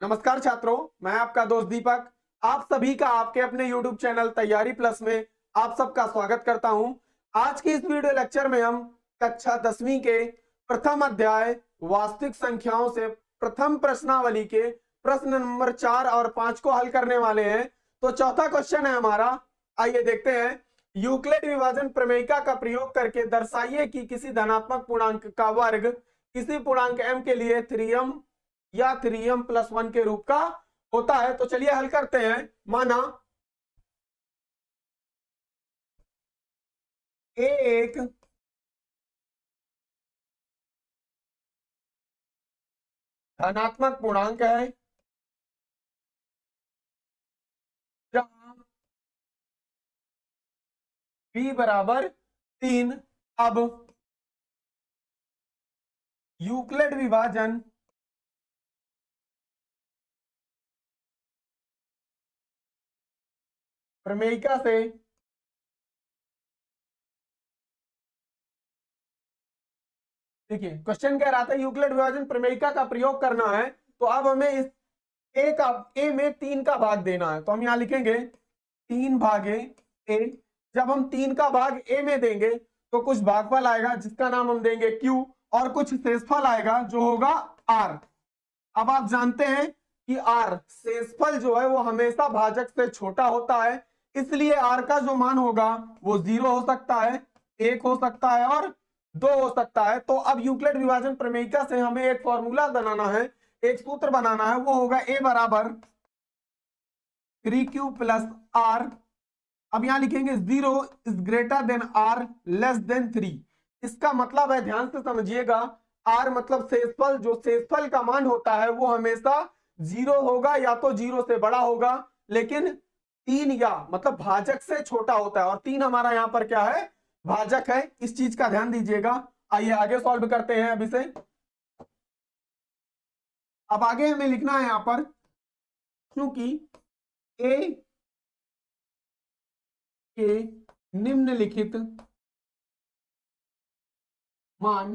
नमस्कार छात्रों, मैं आपका दोस्त दीपक आप सभी का आपके अपने YouTube चैनल तैयारी प्लस में आप सबका स्वागत करता हूं। आज की इस वीडियो लेक्चर में हम कक्षा 10वीं के प्रथम अध्याय वास्तविक संख्याओं से प्रथम प्रश्नावली के प्रश्न नंबर 4 और 5 को हल करने वाले हैं। तो चौथा क्वेश्चन है हमारा, आइए देखते हैं। यूक्लिड विभाजन प्रमेयिका का प्रयोग करके दर्शाइए कि किसी धनात्मक पूर्णांक का वर्ग किसी पूर्णांक m के लिए 3m या 3m+1 के रूप का होता है। तो चलिए हल करते हैं। माना a एक धनात्मक पूर्णांक है जहां b बराबर 3। अब यूक्लिड विभाजन प्रमेयिका से देखिए क्वेश्चन कह रहा था यूक्लिड विभाजन प्रमेयिका का प्रयोग करना है। तो अब हमें इस ए में 3 का भाग देना है। तो हम यहां लिखेंगे 3 भागे ए। जब हम 3 का भाग ए में देंगे तो कुछ भागफल आएगा जिसका नाम हम देंगे क्यू, और कुछ शेषफल आएगा जो होगा आर। अब आप जानते हैं कि आर शेषफल जो है वो हमेशा भाजक से छोटा होता है, इसलिए आर का जो मान होगा वो 0 हो सकता है, 1 हो सकता है और 2 हो सकता है। तो अब यूक्लिड विभाजन प्रमेयिका से हमें एक फॉर्मूला बनाना है, एक सूत्र बनाना है। वो होगा ए बराबर 3q प्लस आर। अब यहां लिखेंगे 0 is greater than or less than 3। इसका मतलब है, ध्यान से समझिएगा, आर मतलब शेषफल, जो शेषफल का मान होता है वो हमेशा 0 होगा या तो 0 से बड़ा होगा, लेकिन 3 या मतलब भाजक से छोटा होता है। और 3 हमारा यहां पर क्या है, भाजक है। इस चीज का ध्यान दीजिएगा। आइए आगे सॉल्व करते हैं अब इसे। अब आगे हमें लिखना है यहां पर, क्योंकि ए के निम्नलिखित मान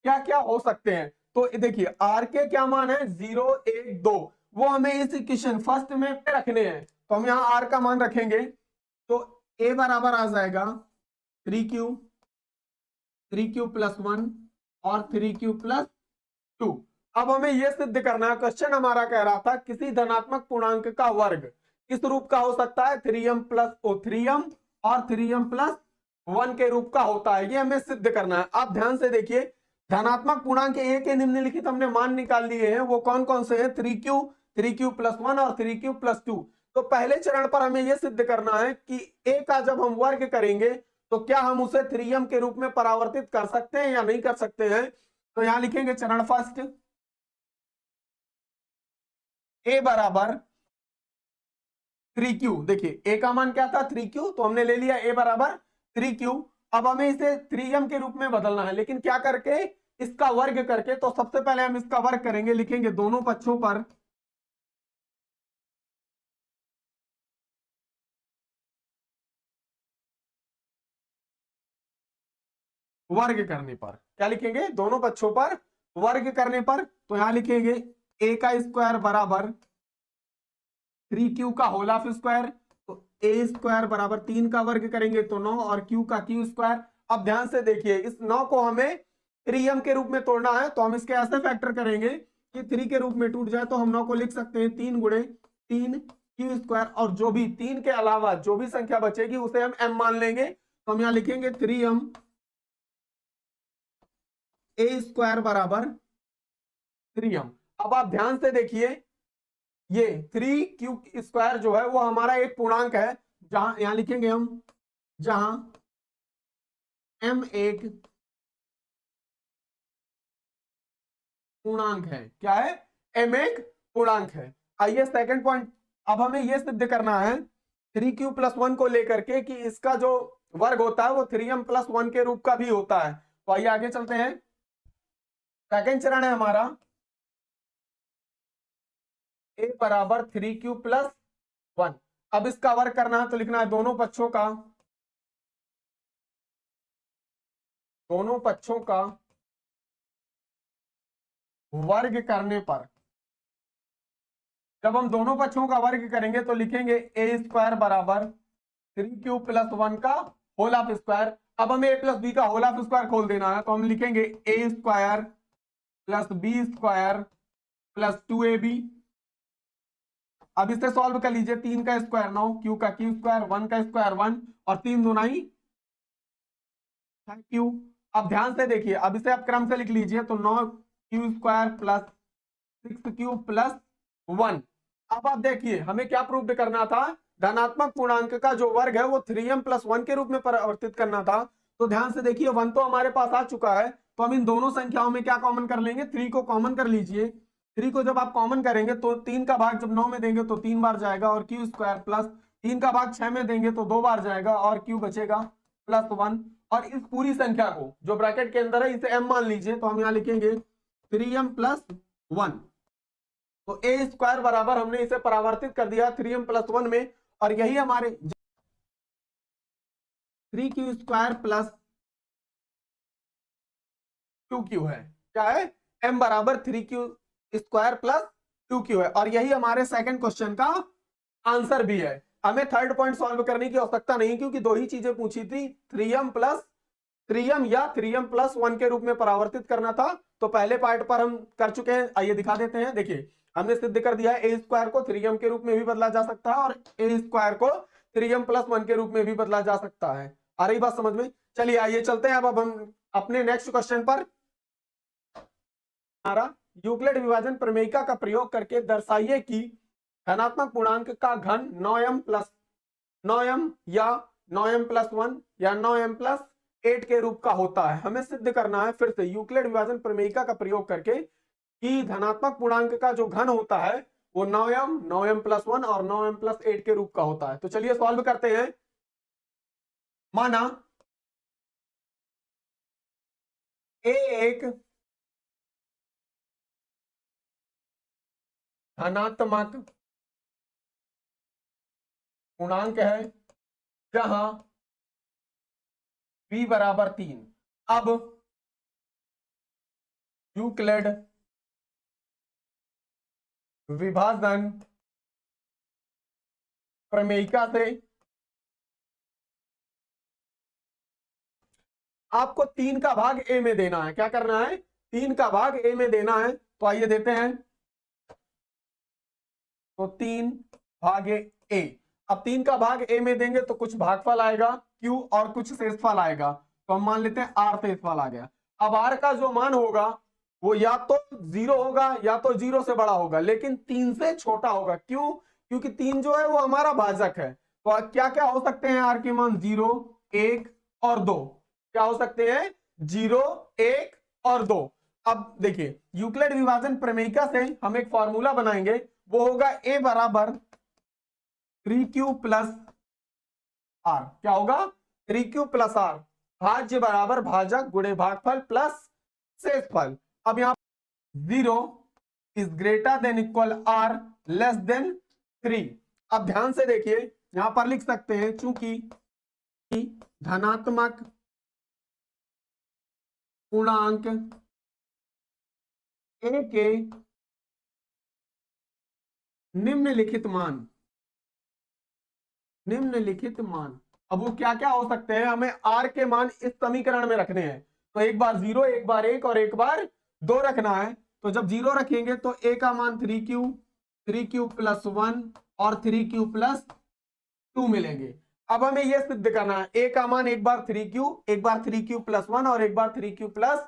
क्या क्या हो सकते हैं। तो देखिए आर के क्या मान है, 0 1 2, वो हमें इस इक्वेशन फर्स्ट में रखने हैं। तो हम यहां आर का मान रखेंगे। तो ए बराबर आ जाएगा 3q+1 और 3q+2। अब हमें यह सिद्ध करना है, क्वेश्चन हमारा कह रहा था किसी धनात्मक पूर्णांक का वर्ग किस रूप का हो सकता है, 3m और 3m+1 के रूप का होता है। ये हमें सिद्ध करना है। आप ध्यान से देखिए, धनात्मक पूर्णांक ए के निम्नलिखित हमने मान निकाल लिए हैं। वो कौन कौन से हैं, 3q+1 और 3q+2। तो पहले चरण पर हमें यह सिद्ध करना है कि ए का जब हम वर्ग करेंगे तो क्या हम उसे 3m के रूप में परावर्तित कर सकते हैं या नहीं कर सकते हैं। तो यहां लिखेंगे चरण फर्स्ट, ए बराबर 3q। देखिए ए का मान क्या था, 3q, तो हमने ले लिया ए बराबर 3q। अब हमें इसे 3m के रूप में बदलना है, लेकिन क्या करके, इसका वर्ग करके। तो सबसे पहले हम इसका वर्ग करेंगे, लिखेंगे दोनों पक्षों पर वर्ग करने पर। क्या लिखेंगे, दोनों पक्षों पर वर्ग करने पर। तो यहां लिखेंगे ए का स्क्वायर बराबर 3q का होल ऑफ स्क्वायर। तो ए स्क्वायर बराबर 3 का वर्ग करेंगे तो 9, और q का q स्क्वायर। अब ध्यान से देखिए, इस 9 को हमें 3m के रूप में तोड़ना है। तो हम इसके ऐसे फैक्टर करेंगे कि 3 के रूप में टूट जाए। तो हम 9 को लिख सकते हैं 3 गुणे 3 q स्क्वायर, और जो भी 3 के अलावा जो भी संख्या बचेगी उसे हम m मान लेंगे। तो हम यहां लिखेंगे 3m ए स्क्वायर बराबर 3m। अब आप ध्यान से देखिए, ये 3q स्क्वायर जो है वो हमारा एक पूर्णांक है, जहां यहां लिखेंगे हम, जहां m एक पूर्णांक है। क्या है, m एक पूर्णांक है। आइए सेकंड पॉइंट, अब हमें यह सिद्ध करना है 3q+1 को लेकर के कि इसका जो वर्ग होता है वो 3m+1 के रूप का भी होता है। तो आइए आगे चलते हैं। सेकंड चरण है हमारा, a बराबर 3q+1। अब इसका वर्ग करना है तो लिखना है दोनों पक्षों का वर्ग करने पर, जब हम दोनों पक्षों का वर्ग करेंगे तो लिखेंगे ए स्क्वायर बराबर 3 क्यूब प्लस 1 का होल ऑफ स्क्वायर। अब हमें ए प्लस बी का होल ऑफ स्क्वायर खोल देना है, तो हम लिखेंगे a square plus b square plus 2ab। अब इसे सॉल्व कर लीजिए, 3 का स्क्वायर 9, क्यू का क्यू स्क्वायर, 1 का स्क्वायर 1 और 3 दूना ही क्यू। अब ध्यान से देखिए, अब इसे आप क्रम से लिख लीजिए, तो 9 Q square plus 6 Q plus 1। अब आप देखिए हमें क्या प्रूव करना था, धनात्मक पूर्णांक का जो वर्ग है वो 3m प्लस 1 के रूप में परिवर्तित करना था। तो ध्यान से देखिए 1 तो हमारे पास आ चुका है, तो हम इन दोनों संख्याओं में क्या कॉमन कर लेंगे, 3 को कॉमन कर लीजिए। 3 को जब आप कॉमन करेंगे तो 3 का भाग जब 9 में देंगे तो 3 बार जाएगा और क्यू स्क्वायर प्लस 3 का भाग 6 में देंगे तो 2 बार जाएगा और क्यू बचेगा प्लस 1। और इस पूरी संख्या को जो ब्रैकेट के अंदर है इसे m मान लीजिए, तो हम यहाँ लिखेंगे 3m प्लस 1। तो ए स्क्वायर बराबर हमने इसे परावर्तित कर दिया 3m प्लस 1 में, और यही हमारे 3q स्क्वायर प्लस 2q है। क्या है, m बराबर 3q स्क्वायर प्लस 2q है, और यही हमारे सेकंड क्वेश्चन का आंसर भी है। हमें थर्ड पॉइंट सॉल्व करने की आवश्यकता नहीं, क्योंकि दो ही चीजें पूछी थी, 3m या 3m प्लस 1 के रूप में परावर्तित करना था। तो पहले पार्ट पर हम कर चुके हैं, आइए दिखा देते हैं। देखिए हमने सिद्ध कर दिया है ए स्क्वायर को 3m के रूप में भी बदला जा सकता है और ए स्क्वायर को 3m प्लस 1 के रूप में भी बदला जा सकता है। आ रही बात समझ में? चलिए आइए चलते हैं अब हम अपने नेक्स्ट क्वेश्चन पर। हमारा यूक्लिड विभाजन प्रमेयिका का प्रयोग करके दर्शाइए कि धनात्मक पूर्णांक का घन 9m या 9m प्लस 1 या 9m प्लस 8 के रूप का होता है। हमें सिद्ध करना है फिर से यूक्लिड विभाजन प्रमेयिका का प्रयोग करके कि धनात्मक पूर्णांक का जो घन होता है वो 9m प्लस 1 और 9m प्लस 8 के रूप का होता है। तो चलिए सॉल्व करते हैं। माना ए एक धनात्मक पूर्णांक है जहां b बराबर 3। अब यूक्लिड विभाजन प्रमेयिका से आपको 3 का भाग ए में देना है। क्या करना है, 3 का भाग ए में देना है। तो आइए देते हैं, तो 3 भागे ए। अब 3 का भाग ए में देंगे तो कुछ भागफल आएगा क्यू और कुछ शेषफल आएगा, तो हम मान लेते हैं आर शेषफल आ गया। अब आर का जो मान होगा वो या तो 0 होगा या तो 0 से बड़ा होगा, लेकिन 3 से छोटा होगा। क्यों? क्योंकि 3 जो है वो हमारा भाजक है। तो क्या क्या हो सकते हैं आर के मान, 0, 1 और 2। क्या हो सकते हैं, 0, 1 और 2। अब देखिए यूक्लिड विभाजन प्रमेयिका से हम एक फॉर्मूला बनाएंगे, वो होगा ए बराबर 3q प्लस आर। क्या होगा, 3q प्लस आर, भाज्य बराबर भाजक गुणे भागफल प्लस शेषफल। अब यहां 0 is greater than equal or less than 3। अब ध्यान से देखिए यहां पर लिख सकते हैं, चूंकि धनात्मक पूर्णांक ए के निम्नलिखित मान, अब वो क्या क्या हो सकते हैं, हमें आर के मान इस समीकरण में रखने हैं। तो एक बार 0, एक बार 1 और एक बार 2 रखना है। तो जब 0 रखेंगे तो ए का मान 3q प्लस 1 और 3q प्लस 2 मिलेंगे। अब हमें यह सिद्ध करना है, ए का मान एक बार 3q, एक बार 3q प्लस 1 और एक बार 3q प्लस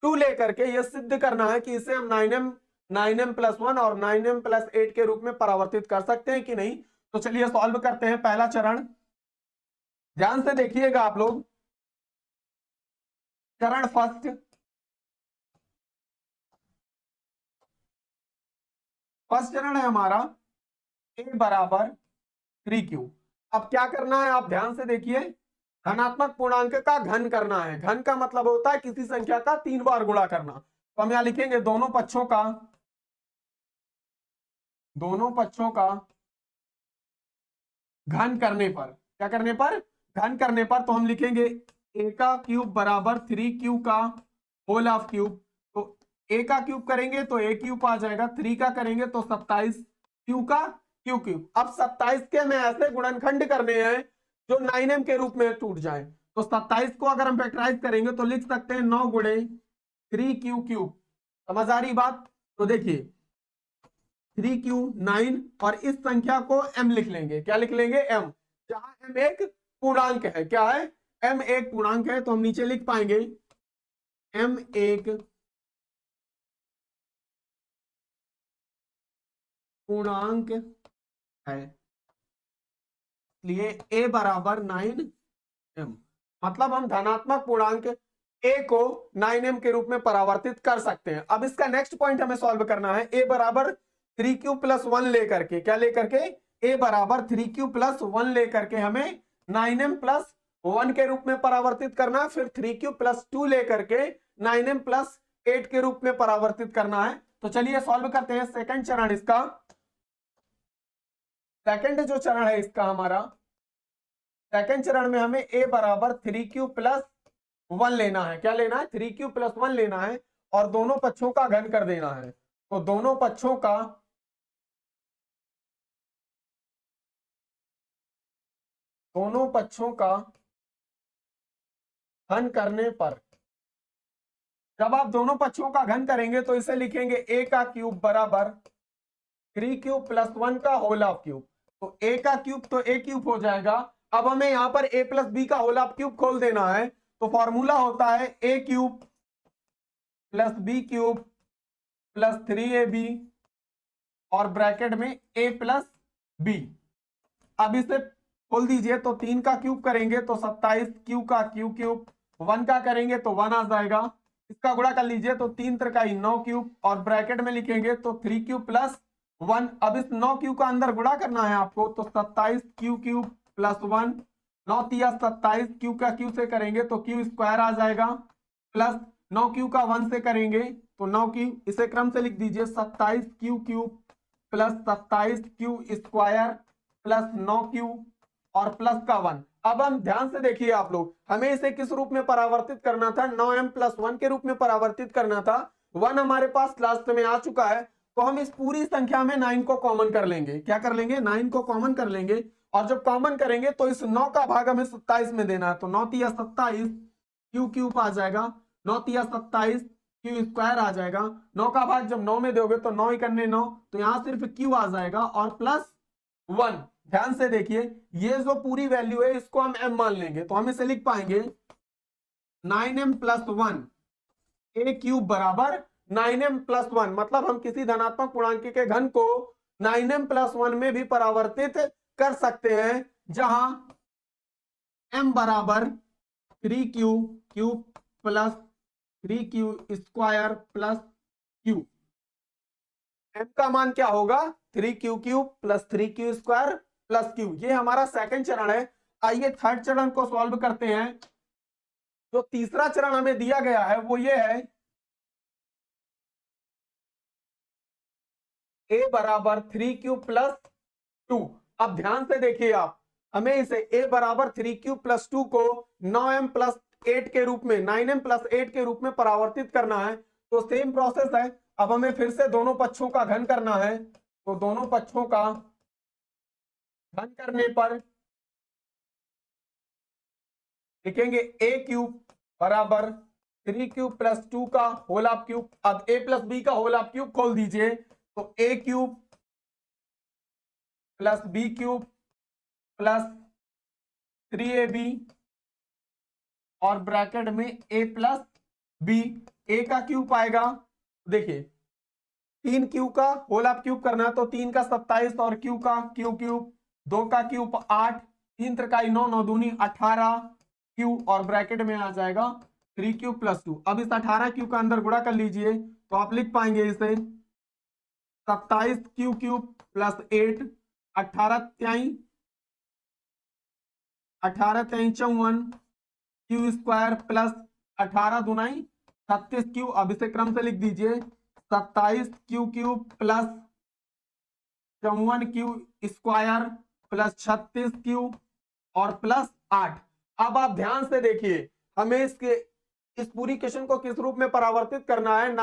2 लेकर के यह सिद्ध करना है कि इसे हम 9m प्लस 1 और 9m प्लस 8 के रूप में परावर्तित कर सकते हैं कि नहीं। तो चलिए सॉल्व करते हैं। पहला चरण ध्यान से देखिएगा आप लोग। चरण फर्स्ट, चरण है हमारा ए बराबर 3q। अब क्या करना है, आप ध्यान से देखिए, धनात्मक पूर्णांक का घन करना है। घन का मतलब होता है किसी संख्या का 3 बार गुणा करना। तो हम यहां लिखेंगे दोनों पक्षों का घन करने पर। क्या करने पर, घन करने पर। तो हम लिखेंगे a का क्यूब बराबर 3q का होल ऑफ क्यूब। तो ए का क्यूब करेंगे तो ए क्यूब आ जाएगा, 3 का करेंगे तो 27, क्यू का क्यू क्यूब। अब 27 के हमें ऐसे गुणनखंड करने हैं जो 9m के रूप में टूट जाए। तो 27 को अगर हम फैक्टराइज करेंगे तो लिख सकते हैं 9 गुणे 3 क्यू क्यूब। समझ आ रही बात? तो देखिए 3 क्यू 9 और इस संख्या को m लिख लेंगे। क्या लिख लेंगे? m, जहां m एक पूर्णांक है। क्या है? m एक पूर्णांक है, तो हम नीचे लिख पाएंगे m एक पूर्णांक है, इसलिए a बराबर 9m। मतलब हम धनात्मक पूर्णांक a को 9m के रूप में परावर्तित कर सकते हैं। अब इसका नेक्स्ट पॉइंट हमें सॉल्व करना है, a बराबर 3q प्लस 1 लेकर के। क्या लेकर के? a बराबर 3q प्लस 1 लेकर के हमें 9m प्लस 1 के रूप में परावर्तित करना है। फिर 3q प्लस 2 लेकर के 9m प्लस 8 के रूप में परावर्तित करना है। तो चलिए सॉल्व करते हैं सेकंड चरण इसका। सेकंड जो चरण है इसका हमारा, सेकंड चरण में हमें a बराबर 3q प्लस 1 लेना है। क्या लेना है? 3q प्लस 1 लेना है और दोनों पक्षों का घन कर देना है। तो दोनों पक्षों का घन करने पर, जब आप दोनों पक्षों का घन करेंगे तो इसे लिखेंगे a का क्यूब बराबर 3q प्लस 1 का होल ऑफ क्यूब। तो a का क्यूब तो a क्यूब हो जाएगा। अब हमें यहां पर a प्लस बी का होल ऑफ क्यूब खोल देना है। तो फॉर्मूला होता है a cube plus B cube plus 3ab और ब्रैकेट में a प्लस बी। अब इसे खोल दीजिए तो 3 का क्यूब करेंगे तो 27, q का क्यू क्यूब, 1 का करेंगे तो 1 आ जाएगा। इसका गुणा कर लीजिए तो 3 त्रिकाई 9 क्यूब और ब्रैकेट में लिखेंगे तो 3q प्लस 1। अब इस 9 क्यू का अंदर गुणा करना है आपको, तो 27 क्यू क्यूब प्लस 1, 9 तिया 27, क्यू का क्यू से करेंगे तो क्यू स्क्वायर आ जाएगा, प्लस 9 क्यू का 1 से करेंगे तो 9 क्यू, इसे क्रम से लिख दीजिए 27 Q cube plus 27 Q square plus 9 Q और प्लस का 1। अब हम ध्यान से देखिए आप लोग, हमें इसे किस रूप में परावर्तित करना था? 9m प्लस 1 के रूप में परावर्तित करना था। 1 हमारे पास लास्ट में आ चुका है, तो हम इस पूरी संख्या में 9 को कॉमन कर लेंगे। क्या कर लेंगे? 9 को कॉमन कर लेंगे। और जब कॉमन करेंगे तो इस 9 का भाग हमें 27 में देना है। तो 9 तिया 27 क्यू क्यूब आ जाएगा, 9 तिया 27 क्यू स्क्वायर आ जाएगा। 9 का भाग जब 9 में दोगे तो 9 ही करने 9, तो यहां सिर्फ क्यू आ जाएगा और प्लस 1। ध्यान से देखिए, ये जो पूरी वैल्यू है इसको हम m मान लेंगे। तो हम इसे लिख पाएंगे 9m प्लस 1 a क्यूब बराबर 9m प्लस 1। मतलब हम किसी धनात्मक पूर्णांक के घन को 9m प्लस 1 में भी परावर्तित कर सकते हैं, जहां m बराबर 3q cube plus 3q square plus q। m का मान क्या होगा? 3q cube plus 3q square plus q। ये हमारा सेकंड चरण है। आइए थर्ड चरण को सॉल्व करते हैं। जो तीसरा चरण हमें दिया गया है वो ये है, a बराबर 3q प्लस 2। अब ध्यान से देखिए आप, हमें इसे a बराबर 3q प्लस 2 को 9m प्लस 8 के रूप में, 9m प्लस 8 के रूप में परावर्तित करना है। तो सेम प्रोसेस है। अब हमें फिर से दोनों पक्षों का घन करना है। तो दोनों पक्षों का घन करने पर लिखेंगे a क्यूब बराबर 3q प्लस 2 का होल ऑफ क्यूब। अब a प्लस बी का होल ऑफ क्यूब खोल दीजिए तो a cube plus B cube plus 3ab और ब्रैकेट में a प्लस बी। a का क्यूब आएगा, देखिए 3q का होल ऑफ क्यूब करना है तो 3 का 27 और q का क्यू क्यूब, 2 का क्यूब 8, 3 त्रिकाई 9, 9 दूनी 18 q और ब्रैकेट में आ जाएगा 3q प्लस 2। अब इस 18q का अंदर गुणा कर लीजिए तो आप लिख पाएंगे इसे 27 Q cube plus 8, 18 त्याई 54 Q square plus 18 Dunai 36 Q. अब इसे क्रम से लिख दीजिए 27 Q cube plus 54 Q square plus 36 Q और प्लस 8। अब आप ध्यान से देखिए, हमें इस पूरी क्वेश्चन को किस रूप में परावर्तित करना है?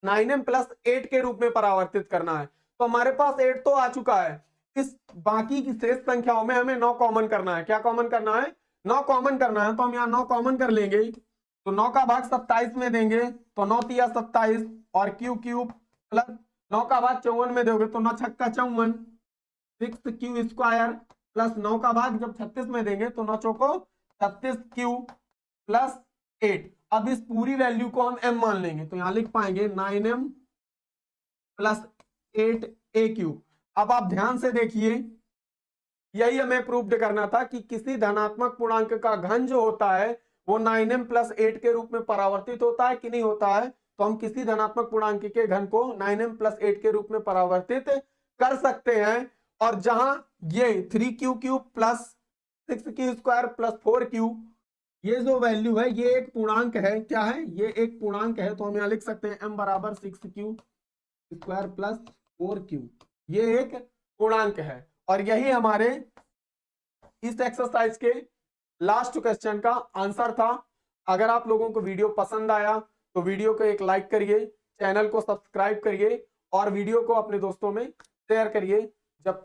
9m प्लस 8 के रूप में परावर्तित करना है। तो हमारे पास 8 तो आ चुका है, इस बाकी की शेष संख्याओं में हमें 9 कॉमन करना है। क्या कॉमन करना है? 9 कॉमन करना है। तो हम यहाँ 9 कॉमन कर लेंगे, तो 9 का भाग 27 में देंगे तो 9 तिया 27 और क्यू क्यूब प्लस 9 का भाग 54 में दोगे तो 9 छक्का 54, 6 क्यू स्क्वायर प्लस 9 का भाग जब 36 में देंगे तो 9 चौको 36 क्यू प्लस 8। अब इस पूरी वैल्यू को हम m मान लेंगे, तो यहां लिख पाएंगे 9m प्लस 8a क्यूब। अब आप ध्यान से देखिए, यही हमें प्रूव करना था कि किसी धनात्मक पूर्णांक का घन जो होता है वो 9m प्लस 8 के रूप में परावर्तित होता है कि नहीं होता है। तो हम किसी धनात्मक पूर्णांक के घन को 9m प्लस 8 के रूप में परावर्तित कर सकते हैं। और जहां ये 3q cube plus 6q square plus 4q, ये जो वैल्यू है ये एक पूर्णांक है। क्या है? ये एक पूर्णांक है। तो हम यहां लिख सकते हैं m बराबर 6q स्क्वायर प्लस 4q, ये एक पूर्णांक है। और यही हमारे इस एक्सरसाइज के लास्ट क्वेश्चन का आंसर था। अगर आप लोगों को वीडियो पसंद आया तो वीडियो को एक लाइक करिए, चैनल को सब्सक्राइब करिए और वीडियो को अपने दोस्तों में शेयर करिए।